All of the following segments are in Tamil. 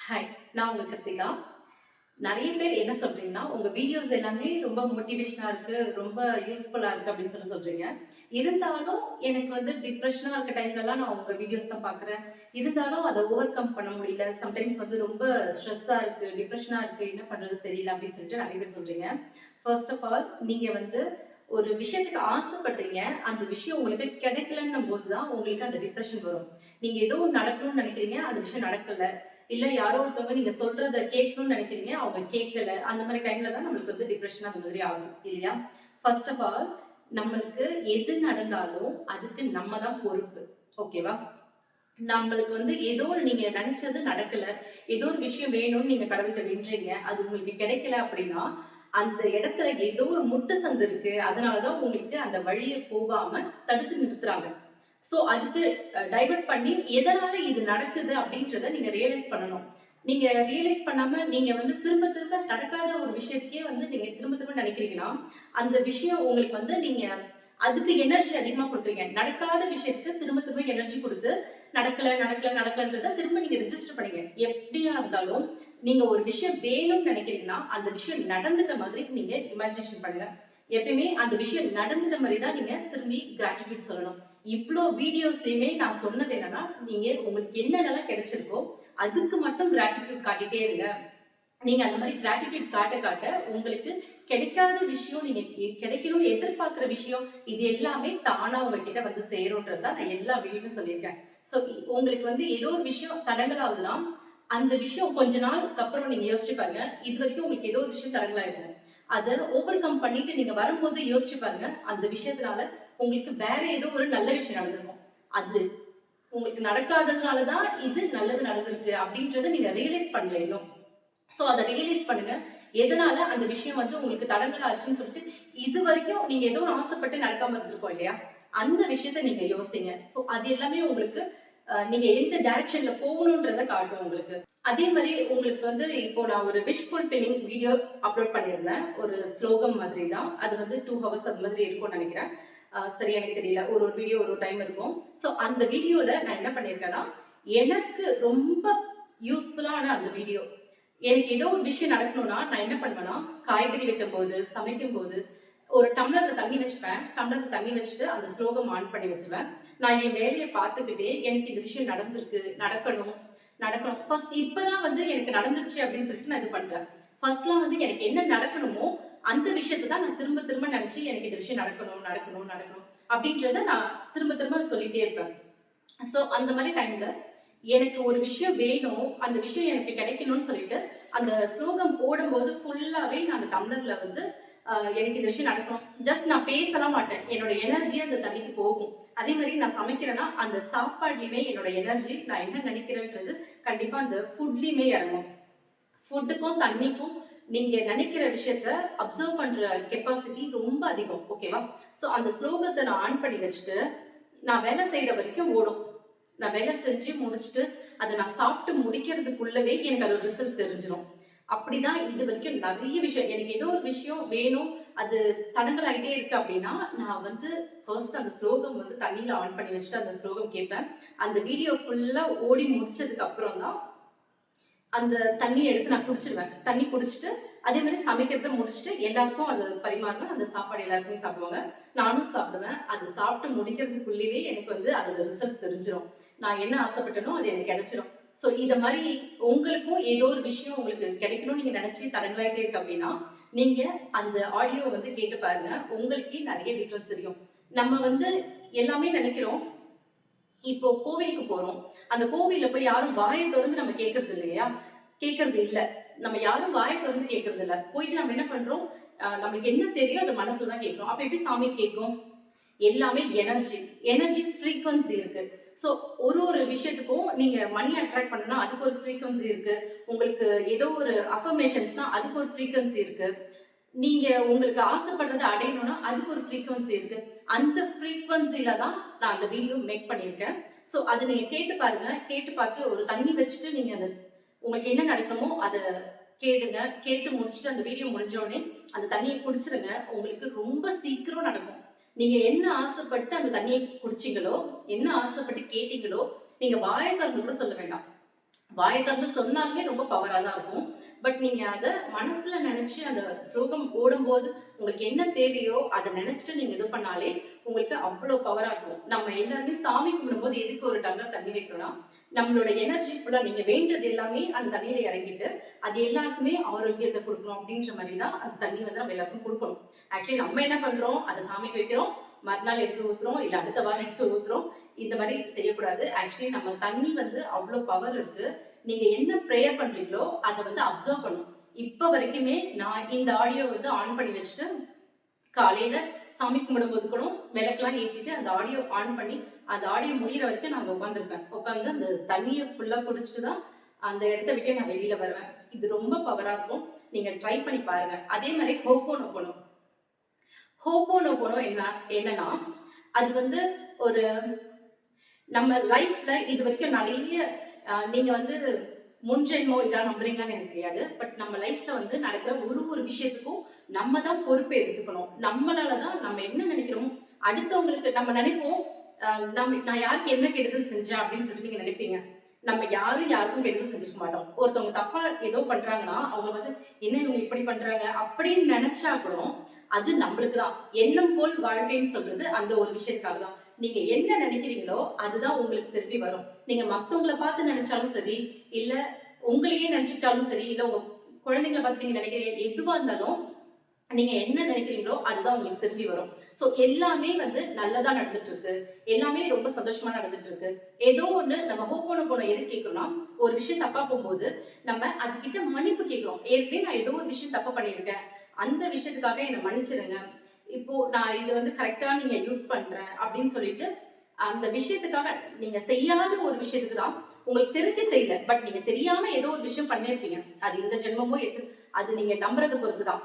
ஹாய், நான் உங்க கிருத்திகா. நெறைய பேர் என்ன சொல்றீங்கன்னா, உங்க வீடியோஸ் எல்லாமே ரொம்ப மோட்டிவேஷனா இருக்கு, ரொம்ப யூஸ்ஃபுல்லா இருக்கு அப்படின்னு சொல்றீங்க. இருந்தாலும் எனக்கு வந்து டிப்ரஷனா இருக்க டைம்லலாம் நான் உங்க வீடியோஸ் தான் பார்க்குறேன். இருந்தாலும் அத ஓவர் கம் பண்ண முடியல. சம்டைம்ஸ் வந்து ரொம்ப ஸ்ட்ரெஸ்ஸா இருக்கு, டிப்ரஷனா இருக்கு, என்ன பண்றது தெரியல அப்படின்னு சொல்லிட்டு நெறைய பேர் சொல்றீங்க. ஃபர்ஸ்ட் ஆஃப் ஆல் நீங்க வந்து ஒரு விஷயத்துக்கு ஆசைப்படுறீங்க. அந்த விஷயம் உங்களுக்கு கிடைக்கலன்னும் போது தான் உங்களுக்கு அந்த டிப்ரஷன் வரும். நீங்க ஏதோ ஒண்ணு நடக்கணும்னு நெனைக்கிறீங்க, அந்த விஷயம் நடக்கல. இல்ல யாரோ ஒருத்தவங்க நீங்க சொல்றத கேட்கணும்னு நினைக்கிறீங்க, அவங்க கேட்கல. அந்த மாரி டைம்ல தான் நம்மளுக்கு வந்து டிப்ரஷன் அந்த மாதிரி ஆகும் இல்லையா? ஃபர்ஸ்ட் ஆஃப் ஆல் நம்மளுக்கு எது நடந்தாலும் அதுக்கு நம்ம தான் பொறுப்பு. ஓகேவா? நம்மளுக்கு வந்து ஏதோ ஒரு நீங்க நினைச்சது நடக்கல. ஏதோ ஒரு விஷயம் வேணும்னு நீங்க கடவுள்ட்ட வேண்டுறீங்க. அது உங்களுக்கு கிடைக்கல அப்படின்னா, அந்த இடத்துல ஏதோ ஒரு முட்டு சந்து இருக்கு. அதனால தான் உங்களுக்கு அந்த வழிய போகாம தடுத்து நிறுத்துறாங்க. சோ அதுக்கு டைவர்ட் பண்ணி எதனால இது நடக்குது அப்படின்றத நீங்க ரியலைஸ் பண்ணணும். நீங்க ரியலைஸ் பண்ணாம நீங்க வந்து திரும்ப திரும்ப நடக்காத ஒரு விஷயத்தையே வந்து நீங்க திரும்ப திரும்ப நினைக்கிறீங்கன்னா, அந்த விஷயம் உங்களுக்கு வந்து நீங்க அதுக்கு எனர்ஜி அதிகமா குடுக்குறீங்க. நடக்காத விஷயத்துக்கு திரும்ப திரும்ப எனர்ஜி குடுத்து, நடக்கல, நடக்கல, நடக்கலன்றத திரும்ப நீங்க ரிஜிஸ்டர் பண்ணீங்க. எப்படியா இருந்தாலும் நீங்க ஒரு விஷயம் வேணும்னு நினைக்கிறீங்கன்னா, அந்த விஷயம் நடந்துட்ட மாதிரி நீங்க இமேஜினேஷன் பண்ணுங்க. எப்பயுமே அந்த விஷயம் நடந்துட்ட மாரி தான் நீங்க திரும்பி கிராட்டிட்யூட் சொல்லணும். இவ்ளோ வீடியோஸ்லயுமே நான் சொன்னது என்னன்னா, நீங்க உங்களுக்கு என்னென்னலாம் கிடைச்சிருக்கோ, அதுக்கு மட்டும் கிராட்டிட்யூட் காட்டிட்டே இருங்க. நீங்க அந்த மாரி கிராட்டிட்யூட் காட்ட காட்ட உங்களுக்கு கிடைக்காத விஷயம், நீங்க கிடைக்கணும்னு எதிர்பார்க்கிற விஷயம், இது எல்லாமே தானா உங்ககிட்ட வந்து சேரும்ன்றது தான் நான் எல்லா வீடியோலயும் சொல்லியிருக்கேன். ஸோ உங்களுக்கு வந்து ஏதோ ஒரு விஷயம் தடங்கலாகுதுன்னா, அந்த விஷயம் கொஞ்ச நாளுக்கு அப்புறம் நீங்க யோசிச்சு பாருங்க. இதுவரைக்கும் உங்களுக்கு ஏதோ ஒரு விஷயம் தடங்கலாயிருக்கும். அத ஓவர் கம் பண்ணிட்டு நீங்க வரும்போது யோசிச்சு பாருங்க. அந்த விஷயத்தினால உங்களுக்கு வேற ஏதோ ஒரு நல்ல விஷயம் நடந்திருக்கும். அது உங்களுக்கு நடக்காததுனால தான் இது நல்லது நடந்திருக்கு அப்படின்றத நீங்க ரியலைஸ் பண்ணல இன்னும். சோ அத ரியலைஸ் பண்ணுங்க. எதனால அந்த விஷயம் வந்து உங்களுக்கு தடங்கல் ஆச்சுன்னு சொல்லிட்டு, இதுவரைக்கும் நீங்க ஏதோ ஒரு ஆசைப்பட்டு நடக்காம இருந்திருக்கும் இல்லையா? அந்த விஷயத்த நீங்க யோசிங்க. சோ அது எல்லாமே உங்களுக்கு நீங்க எந்த டைரக்ஷன்ல போகணும்ன்றத காட்டும் உங்களுக்கு. அதே மாரி உங்களுக்கு வந்து இப்போ நான் ஒரு விஷ் ஃபுல்ஃபில்லிங் வீடியோ அப்லோட் பண்ணியிருந்தேன். ஒரு ஸ்லோகம் மாதிரி தான். அது வந்து 2 ஹவர்ஸ் அது மாதிரி இருக்கும்னு நெனைக்கிறேன். சரியா எனக்கு தெரியல. ஒரு ஒரு வீடியோ ஒரு ஒரு டைம் இருக்கும். சோ அந்த வீடியோல நான் என்ன பண்ணியிருக்கேன்னா, எனக்கு ரொம்ப யூஸ்ஃபுல்லான அந்த வீடியோ. எனக்கு ஏதோ ஒரு விஷயம் நடக்கணும்னா, நான் என்ன பண்ணுவேன்னா, காய்கறி வெட்டும்போது, சமைக்கும்போது, ஒரு டம்ளர்ல தண்ணி வச்சுப்பேன். டம்ளர்ல தண்ணி வச்சுட்டு, அந்த ஸ்லோகம் ஆன் பண்ணி வச்சுருவேன். நான் என் வேலைய பார்த்துக்கிட்டே, எனக்கு இந்த விஷயம் நடந்திருக்கு, நடக்கணும், நடக்கணும். ஃபர்ஸ்ட் இப்பதான் வந்து எனக்கு நடந்துருச்சு அப்படின்னு சொல்லிட்டு நான் இது பண்றேன். ஃபர்ஸ்ட்லாம் வந்து எனக்கு என்ன நடக்கணுமோ, அந்த விஷயத்த தான் நான் திரும்ப திரும்ப நெனச்சு, எனக்கு இந்த விஷயம் நடக்கணும், நடக்கணும், நடக்கணும் அப்படின்றத நான் திரும்ப திரும்ப சொல்லிட்டே இருப்பேன். சோ அந்த மாரி டைம்ல எனக்கு ஒரு விஷயம் வேணும், அந்த விஷயம் எனக்கு கிடைக்கணும்னு சொல்லிட்டு, அந்த ஸ்லோகம் போடும்போது ஃபுல்லாவே நான் அந்த டம்ளர்ல வந்து எனக்கு இந்த விஷயம் நடக்கணும். ஜஸ்ட் நான் பேசலாம் மாட்டேன். என்னோட எனர்ஜி அந்த தண்ணிக்கு போகும். அதே மாரி நான் சமைக்கிறேன்னா, அந்த சாப்பாட்லயுமே என்னோட எனர்ஜி நான் என்ன நினைக்கிறேன்றது கண்டிப்பா அந்த ஃபுட்லயுமே இறங்கும். ஃபுட்டுக்கும், தண்ணிக்கும் நீங்க நினைக்கிற விஷயத்த அப்சர்வ் பண்ற கெப்பாசிட்டி ரொம்ப அதிகம். ஓகேவா? சோ அந்த ஸ்லோகத்த நான் ஆன் பண்ணி வச்சுட்டு, நான் வேலை செய்ற வரைக்கும் ஓடும். நான் வேலை செஞ்சு முடிச்சுட்டு, அத நான் சாப்பிட்டு முடிக்கிறதுக்குள்ளவே எனக்கு அதோட ரிசல்ட் தெரிஞ்சிரும். அப்படிதான் இது வரைக்கும் நெறைய விஷயம் எனக்கு ஏதோ ஒரு விஷயம் வேணும், அது தடங்கல் ஆயிட்டே இருக்கு அப்படின்னா, நான் வந்து ஃபர்ஸ்ட் அந்த ஸ்லோகம் வந்து தண்ணீல ஆன் பண்ணி வச்சுட்டு அந்த ஸ்லோகம் கேட்பேன். அந்த வீடியோ ஃபுல்லா ஓடி முடிச்சதுக்கு அப்புறம் தான் அந்த தண்ணிய எடுத்து நான் குடிச்சிருவேன். தண்ணி குடிச்சிட்டு, அதே மாரி சமைக்கிறத முடிச்சுட்டு, எல்லாருக்கும் அத பரிமாறுவேன். அந்த சாப்பாடு எல்லாருக்குமே சாப்பிடுவாங்க. நானும் சாப்பிடுவேன். அது சாப்பிட்டு முடிக்கிறதுக்குள்ளயே எனக்கு வந்து அதோட ரிசல்ட் தெரிஞ்சிரும். நான் என்ன ஆசைப்பட்டேனோ, அது எனக்கு கிடைச்சிரும். ஸோ இத மாரி உங்களுக்கும் ஏதோ ஒரு விஷயம் உங்களுக்கு கிடைக்கணும்னு நீங்க நினைச்சு தடங்கலாயிட்டே இருக்கு அப்படின்னா, நீங்க அந்த ஆடியோ வந்து கேட்டு பாருங்க. உங்களுக்கே நெறைய டிஃபரன்ஸ் தெரியும். நம்ம வந்து எல்லாமே நினைக்கிறோம். இப்போ கோவிலுக்கு போறோம். அந்த கோவில்ல போய் யாரும் வாய தொறந்து நம்ம கேட்கறது இல்லையா? கேட்கறது இல்ல. நம்ம யாரும் வாய தொறந்து கேட்கறது இல்ல. போயிட்டு நம்ம என்ன பண்றோம்? நம்மளுக்கு என்ன தெரியும் அத மனசுல தான் கேட்கிறோம். அப்ப எப்படி சாமி கேட்கும்? எல்லாமே எனர்ஜி. எனர்ஜி ஃப்ரீக்வன்சி இருக்கு. ஸோ ஒரு ஒரு விஷயத்துக்கும் நீங்க மணி அட்ராக்ட் பண்ணணும்னா அதுக்கு ஒரு ஃப்ரீக்வன்சி இருக்கு. உங்களுக்கு ஏதோ ஒரு அஃபர்மேஷன்ஸ்னா அதுக்கு ஒரு ஃப்ரீக்வன்சி இருக்கு. நீங்க உங்களுக்கு ஆசைப்படுறத அடையணும்னா, அதுக்கு ஒரு ஃப்ரீக்வன்சி இருக்கு. அந்த ஃப்ரீக்வன்சில தான் நான் அந்த வீடியோ மேக் பண்ணியிருக்கேன். ஸோ அத நீங்க கேட்டு பாருங்க. கேட்டு பார்த்து ஒரு தண்ணி வச்சுட்டு நீங்க அத உங்களுக்கு என்ன நடக்கணுமோ அத கேளுங்க. கேட்டு முடிச்சுட்டு அந்த வீடியோ முடிஞ்ச உடனே அந்த தண்ணிய குடிச்சிருங்க. உங்களுக்கு ரொம்ப சீக்கிரம் நடக்கும். நீங்க என்ன ஆசைப்பட்டு அந்த தண்ணிய குடிச்சீங்களோ, என்ன ஆசைப்பட்டு கேட்டீங்களோ, நீங்க வாய திறந்து கூட சொல்ல வேண்டாம். வாயை திறந்து சொன்னாலுமே ரொம்ப பவரா தான் இருக்கும். பட் நீங்க அத மனசுல நெனச்சு அந்த ஸ்லோகம் ஓடும்போது, உங்களுக்கு என்ன தேவையோ அத நெனச்சுட்டு நீங்க இது பண்ணாலே, உங்களுக்கு அவ்ளோ பவரா இருக்கும். நம்ம எல்லாருமே சாமி கும்பிடும்போது எதுக்கு ஒரு டம்ளர் தண்ணி வைக்கிறோம்னா, நம்மளோட எனர்ஜி ஃபுல்லா நீங்க வேண்டுறது எல்லாமே அந்த தண்ணீல இறங்கிட்டு, அது எல்லாருக்குமே ஆரோக்கியத்த குடுக்கணும் அப்படின்ற மாரி தான் அந்த தண்ணி வந்து நம்ம எல்லாருக்கும் குடுக்கணும். ஆக்சுவலி நம்ம என்ன பண்றோம், அத சாமிக்கு வைக்கிறோம், மறுநாள் எடுத்து ஊத்துறோம், இல்ல அடுத்த வாரம் எடுத்து ஊத்துறோம். இந்த மாரி செய்யக்கூடாது. ஆக்சுவலி நம்ம தண்ணி வந்து அவ்ளோ பவர் இருக்கு. நீங்க என்ன ப்ரேயர் பண்றீங்களோ அத வந்து அப்சர்வ் பண்ணும். இப்ப வரைக்குமே நான் இந்த ஆடியோ வந்து ஆன் பண்ணி வச்சுட்டு, காலையில சாமி கும்பிடும்போது கூட விளக்கெல்லாம் ஏத்திட்டு அந்த ஆடியோ ஆன் பண்ணி, அந்த ஆடியோ முடியிற வரைக்கும் நான் அங்க உட்கார்ந்திருப்பேன். உட்கார்ந்து அந்த தண்ணிய ஃபுல்லா குடிச்சிட்டு தான் அந்த இடத்த விட்டே நான் வெளியில வருவேன். இது ரொம்ப பவரா இருக்கும். நீங்க ட்ரை பண்ணி பாருங்க. அதே மாரி ஹோப்போனோபோனோ. ஹோப்போனோபோனோ என்னன்னா, அது வந்து ஒரு நம்ம லைஃப்ல இது வரைக்கும் நெறைய நீங்க வந்து முன்ஜென்மம் இதெல்லாம் நம்புறீங்களான்னு எனக்கு தெரியாது. பட் நம்ம லைஃப்ல வந்து நடக்கிற ஒரு விஷயத்துக்கும் நம்ம தான் பொறுப்பை எடுத்துக்கணும். நம்மளால தான் நம்ம என்ன நெனைக்கிறோமோ, அடுத்தவங்களுக்கு நம்ம நெனைப்போம், நான் யாருக்கு என்ன கெடுதல் செஞ்சேன் அப்படின்னு சொல்லிட்டு நீங்க நெனைப்பீங்க. நம்ம யாரும் யாருக்கும் கெடுதல் செஞ்சிருக்க மாட்டோம். ஒருத்தவங்க தப்பா ஏதோ பண்றாங்கன்னா, அவங்க வந்து என்ன இவங்க இப்படி பண்றாங்க அப்படின்னு நெனைச்சா கூட, அது நம்மளுக்கு தான். எண்ணம் போல் வாழ்க்கைன்னு சொல்றது அந்த ஒரு விஷயத்துக்காக தான். நீங்க என்ன நெனைக்கிறீங்களோ, அதுதான் உங்களுக்கு திருப்பி வரும். நீங்க மத்தவங்கள பார்த்து நெனைச்சாலும் சரி, இல்ல உங்களையே நெனச்சுக்கிட்டாலும் சரி, இல்ல உங்க குழந்தைங்கள பார்த்து நீங்க நெனைக்கிறீங்க, எதுவா இருந்தாலும் நீங்க என்ன நெனைக்கிறீங்களோ, அதுதான் உங்களுக்கு திரும்பி வரும். ஸோ எல்லாமே வந்து நல்லதா நடந்துட்டு இருக்கு. எல்லாமே ரொம்ப சந்தோஷமா நடந்துட்டு இருக்கு. ஏதோ ஒண்ணு நம்ம ஹோப்போனோபோனோ எதுக்கு கேட்கிறோம்னா, ஒரு விஷயம் தப்பா போகும்போது, நம்ம அதுகிட்ட மன்னிப்பு கேட்கிறோம். ஏற்கனவே நான் ஏதோ ஒரு விஷயம் தப்பு பண்ணியிருக்கேன். அந்த விஷயத்துக்காக என்ன மன்னிச்சிடுங்க. இப்போ நான் இத வந்து கரெக்ட்டா நீங்க யூஸ் பண்றேன் அப்படின்னு சொல்லிட்டு, அந்த விஷயத்துக்காக நீங்க செய்யாத ஒரு விஷயத்துக்கு தான் உங்களுக்கு தெரிஞ்சு செய்யல. பட் நீங்க தெரியாம ஏதோ ஒரு விஷயம் பண்ணியிருப்பீங்க. அது இந்த ஜென்மமோ அது நீங்க நம்புறத பொறுத்து தான்.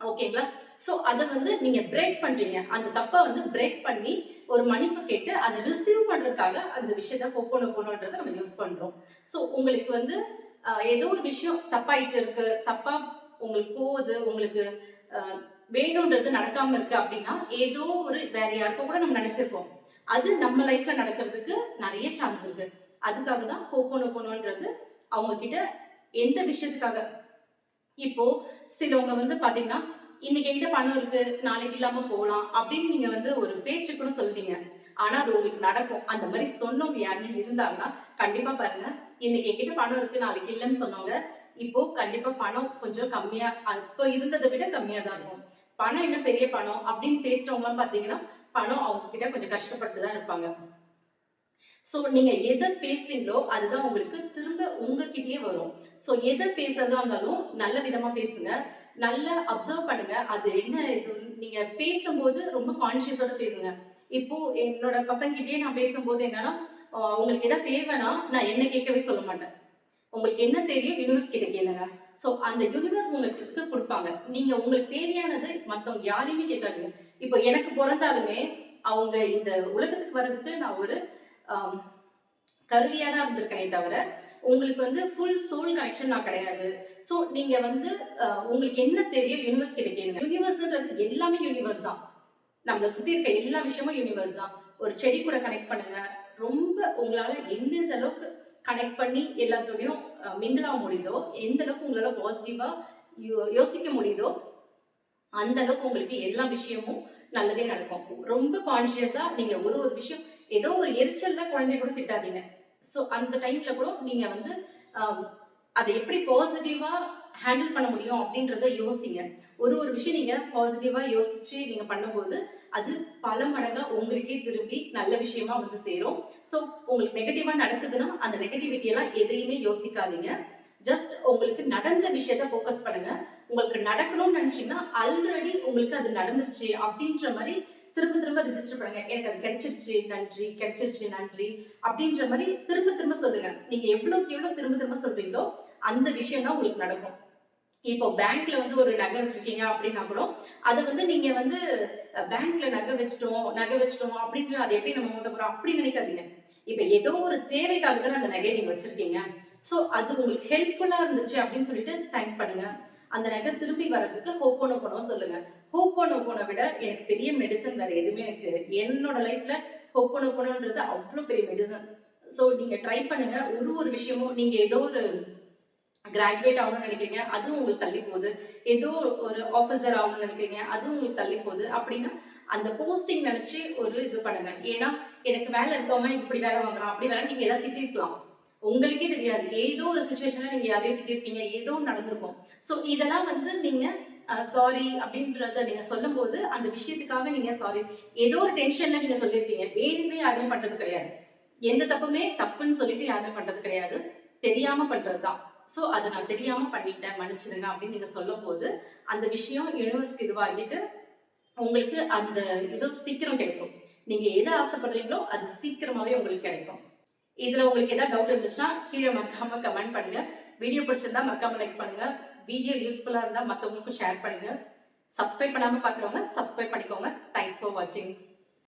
ஓகேங்களா? சோ அத வந்து நீங்க பிரேக் பண்றீங்க. அந்த தப்ப வந்து பிரேக் பண்ணி ஒரு மன்னிப்பு கேட்டு அத ரிசீவ் பண்றதுக்காக அந்த விஷயத்த ஹோப்போனோபோனோன்றத நம்ம யூஸ் பண்றோம். சோ உங்களுக்கு வந்து ஏதோ ஒரு விஷயம் தப்பாயிட்டு இருக்கு. தப்பா உங்களுக்கு போகுது. உங்களுக்கு அ வேணும்ன்றது நடக்காம இருக்கு அப்டின்னா, ஏதோ ஒரு வேற யாருக்கோ கூட நம்ம நெனச்சிருப்போம். அது நம்ம லைஃப்ல நடக்கிறதுக்கு நெறைய சான்ஸ் இருக்கு. அதுக்காக தான் ஹோப்போனோபோனோன்றது அவங்க கிட்ட எந்த விஷயத்துக்காக இப்போ சிலவங்க வந்து பாத்தீங்கன்னா, இன்னைக்கு என்கிட்ட பணம் இருக்கு, நாளைக்கு இல்லாம போலாம் அப்படின்னு நீங்க வந்து ஒரு பேச்சு கூட சொல்வீங்க. ஆனா அது உங்களுக்கு நடக்கும். அந்த மாரி சொன்னவங்க யாருன்னா இருந்தாங்கன்னா, கண்டிப்பா பாருங்க, இன்னைக்கு என்கிட்ட பணம் இருக்கு, நாளைக்கு இல்லன்னு சொன்னவங்க, இப்போ கண்டிப்பா பணம் கொஞ்சம் கம்மியா அப்ப இருந்தத விட கம்மியா தான் இருக்கும். பணம் என்ன பெரிய பணம் அப்படின்னு பேசுறவங்கலாம் பாத்தீங்கன்னா, பணம் அவங்க கிட்ட கொஞ்சம் கஷ்டப்பட்டு தான் இருப்பாங்க. சோ நீங்க எத பேசுறீங்களோ, அதுதான் உங்களுக்கு திரும்ப உங்ககிட்டயே வரும். சோ எத பேசுறதா இருந்தாலும் நல்ல விதமா பேசுங்க. நல்லா அப்சர்வ் பண்ணுங்க. அது என்ன இது நீங்க பேசும்போது ரொம்ப கான்ஷியஸோட பேசுங்க. இப்போ என்னோட பசங்ககிட்டயே நான் பேசும்போது என்னன்னா, உங்களுக்கு ஏதாவது தேவைன்னா, நான் என்ன கேட்கவே சொல்ல மாட்டேன். உங்களுக்கு என்ன தேவையோ யுனிவர்ஸ் கிட்ட கேளுங்க. சோ அந்த யுனிவர்ஸ் உங்களுக்கு குடுப்பாங்க. நீங்க உங்களுக்கு தேவையானது மத்தவங்க யாரையுமே கேட்காதீங்க. இப்போ எனக்கு பொறந்தாலுமே, அவங்க இந்த உலகத்துக்கு வர்றதுக்கு நான் ஒரு அ கருவியா தான் இருந்திருக்கனே தவிர, உங்களுக்கு வந்து ஃபுல் சோல் கனெக்ஷன் நான் கிடையாது. ஸோ நீங்க வந்து உங்களுக்கு என்ன தேவையோ யுனிவர்ஸ் கிட்ட கேளுங்க. யுனிவர்ஸ்ன்றது எல்லாமே யுனிவர்ஸ் தான். நம்மள சுத்தி இருக்க எல்லா விஷயமும் யுனிவர்ஸ் தான். ஒரு செடி கூட கனெக்ட் பண்ணுங்க. ரொம்ப உங்களால எந்தெந்த அளவுக்கு கனெக்ட் பண்ணி எல்லாத்தோடையும் மிங்கிள் ஆக முடியுதோ, எந்த அளவுக்கு உங்களால பாசிட்டிவா யோசிக்க முடியுதோ, அந்த அளவுக்கு உங்களுக்கு எல்லா விஷயமும் நல்லதே நடக்கும். ரொம்ப கான்ஷியஸா நீங்க ஒரு விஷயம் ஏதோ ஒரு எரிச்சல்ல குழந்தைய கூட திட்டாதீங்க. சோ அந்த டைம்ல கூட நீங்க வந்து அ அத எப்படி பாசிட்டிவா ஹேண்டில் பண்ண முடியும் அப்படின்றத யோசிங்க. ஒரு விஷயம் நீங்க பாசிட்டிவா யோசிச்சு நீங்க பண்ணும்போது, அது பல மடங்கா உங்களுக்கே திரும்பி நல்ல விஷயமா வந்து சேரும். சோ உங்களுக்கு நெகட்டிவா நடக்குதுன்னா, அந்த நெகட்டிவிட்டி எல்லாம் எதையுமே யோசிக்காதீங்க. ஜஸ்ட் உங்களுக்கு நடந்த விஷயத்த ஃபோக்கஸ் பண்ணுங்க. உங்களுக்கு நடக்கணும்னு நினைச்சீங்கன்னா, ஆல்ரெடி உங்களுக்கு அது நடந்துருச்சு அப்படின்ற மாரி திரும்ப திரும்ப ரிஜிஸ்டர் பண்ணுங்க. எனக்கு அது கிடைச்சிருச்சு நன்றி, கிடைச்சிருச்சு நன்றி அப்படின்ற மாரி திரும்ப திரும்ப சொல்லுங்க. நீங்க எவ்வளவுக்கு எவ்வளவு திரும்ப திரும்ப சொல்றீங்களோ, அந்த விஷயம் தான் உங்களுக்கு நடக்கும். இப்போ பேங்க்ல வந்து ஒரு நகை வச்சிருக்கீங்க அப்படின்னா கூட, அத வந்து நீங்க வந்து பேங்க்ல நகை வச்சுட்டோம் அப்படின்ற அத எப்படி நம்ம மூட்ட போறோம் அப்படி நினைக்காதீங்க. இப்ப ஏதோ ஒரு தேவைக்காக தானே அந்த நகைய நீங்க வச்சிருக்கீங்க. சோ அது உங்களுக்கு ஹெல்ப்ஃபுல்லா இருந்துச்சு அப்படின்னு சொல்லிட்டு தேங்க் பண்ணுங்க. அந்த நகை திரும்பி வர்றதுக்கு ஹோப்போனோபோனோ சொல்லுங்க. ஹோப்போனோபோன விட எனக்கு பெரிய மெடிசன் வேற எதுவுமே எனக்கு என்னோட லைஃப்ல ஹோப்போனோபோனோன்றது அவ்ளோ பெரிய மெடிசன். ஸோ நீங்க ட்ரை பண்ணுங்க. ஒரு விஷயமும் நீங்க ஏதோ ஒரு கிராஜுவேட் ஆகணும்னு நினைக்கிறீங்க, அதுவும் உங்களுக்கு தள்ளி போகுது. ஏதோ ஒரு ஆஃபீசர் ஆகணும்னு நினைக்கிறீங்க, அதுவும் உங்களுக்கு தள்ளி போகுது. அப்படின்னா அந்த போஸ்டிங் நினைச்சு ஒரு இது பண்ணுங்க. ஏன்னா எனக்கு வேலை இருக்கவன் இப்படி வேலை வாங்குறான், அப்படி வேலை நீங்க ஏதாவது திட்டிருக்கலாம். உங்களுக்கே தெரியாது. ஏதோ ஒரு சிச்சுவேஷன்ல நீங்க யாரையும் திட்டிருப்பீங்க. ஏதோ ஒண்ணு நடந்திருக்கும். ஸோ இதெல்லாம் வந்து நீங்க சாரி அப்படின்றத நீங்க சொல்லும்போது, அந்த விஷயத்துக்காக நீங்க சாரி ஏதோ ஒரு டென்ஷன்ல நீங்க சொல்லியிருப்பீங்க. வேணும்னே யாருமே பண்றது கிடையாது. எந்த தப்புமே தப்புன்னு சொல்லிட்டு யாருமே பண்றது கிடையாது. தெரியாம பண்றது தான். ஸோ அத நான் தெரியாம பண்ணிட்டேன், மன்னிச்சிடுங்க அப்படின்னு நீங்க சொல்லும்போது, அந்த விஷயம் யுனிவர்ஸ்க்கு இதுவாகிட்டு, உங்களுக்கு அந்த இது சீக்கிரம் கிடைக்கும். நீங்க எத ஆசைப்படுறீங்களோ, அது சீக்கிரமாவே உங்களுக்கு கிடைக்கும். இதுல உங்களுக்கு ஏதாவது டவுட் இருந்துச்சுன்னா, கீழ மறக்காம கமெண்ட் பண்ணுங்க. வீடியோ பிடிச்சிருந்தா மறக்காம லைக் பண்ணுங்க. வீடியோ யூஸ்ஃபுல்லா இருந்தா மத்தவங்களுக்கும் ஷேர் பண்ணுங்க. சப்ஸ்கிரைப் பண்ணாம பார்க்குறவங்க சப்ஸ்கிரைப் பண்ணிக்கோங்க. தேங்க்ஸ் ஃபார் வாட்சிங்.